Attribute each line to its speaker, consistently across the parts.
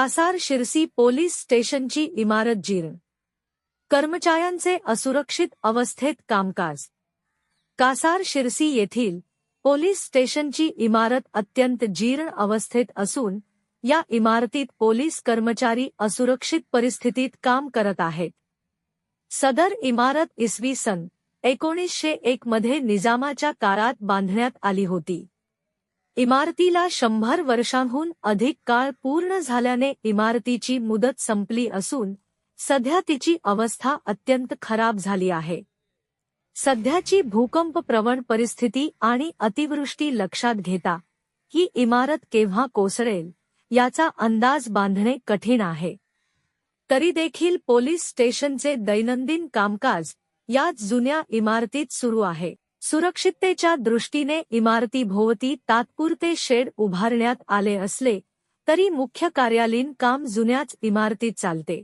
Speaker 1: Kasar Sirsi police स्टेशनची इमारत जीर्ण. कर्मचाऱ्यांचे असुरक्षित अवस्थेत कामकाज. कासार शिरसी येथील पोलीस स्टेशनची इमारत अत्यंत जीर्ण अवस्थेत असून या इमारतीत पोलीस कर्मचारी असुरक्षित परिस्थितीत काम करत आहेत. सदर इमारत इसवी सन 1901 मध्ये निजामाच्या काळात बांधण्यात आली होती. इमारतीला 100 वर्षांहून अधिक काळ पूर्ण झाल्याने इमारतीची मुदत संपली असून सध्या तिची अवस्था अत्यंत खराब झाली आहे. सध्याची भूकंपप्रवण परिस्थिती आणि अतिवृष्टी लक्षात घेता ही इमारत केव्हा कोसळेल याचा अंदाज बांधणे कठीण आहे. तरी देखील पोलीस स्टेशनचे दैनंदिन कामकाज याच जुन्या इमारतीत सुरू आहे. सुरक्षिततेच्या दृष्टीने इमारतीभोवती तात्पुरते शेड उभारण्यात आले असले तरी मुख्य कार्यालयीन काम जुन्याच इमारतीत चालते.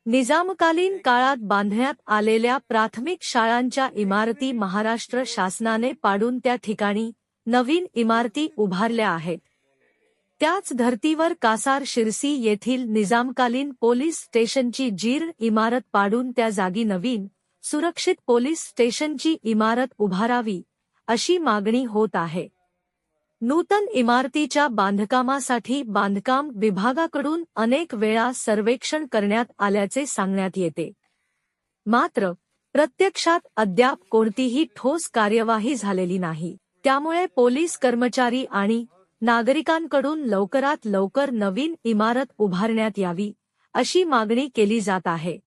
Speaker 1: निजामकालीन काळात बांधण्यात आलेल्या प्राथमिक शाळांच्या इमारती महाराष्ट्र शासनाने पाडून त्या ठिकाणी नवीन इमारती उभारल्या आहेत. त्याच धर्तीवर कासार शिरसी येथील निजामकालीन पोलीस स्टेशनची जीर्ण इमारत पाडून त्या जागी नवीन सुरक्षित पोलीस स्टेशनची इमारत उभारावी अशी मागणी होत आहे. नूतन इमारतीच्या बांधकामासाठी बांधकाम विभागाकडून अनेक वेळा सर्वेक्षण करण्यात आल्याचे सांगण्यात येते. मात्र प्रत्यक्षात अद्याप कोणतीही ठोस कार्यवाही झालेली नाही. त्यामुळे पोलीस कर्मचारी आणि नागरिकांकडून लवकरात लवकर नवीन इमारत उभारण्यात यावी अशी मागणी केली जात आहे.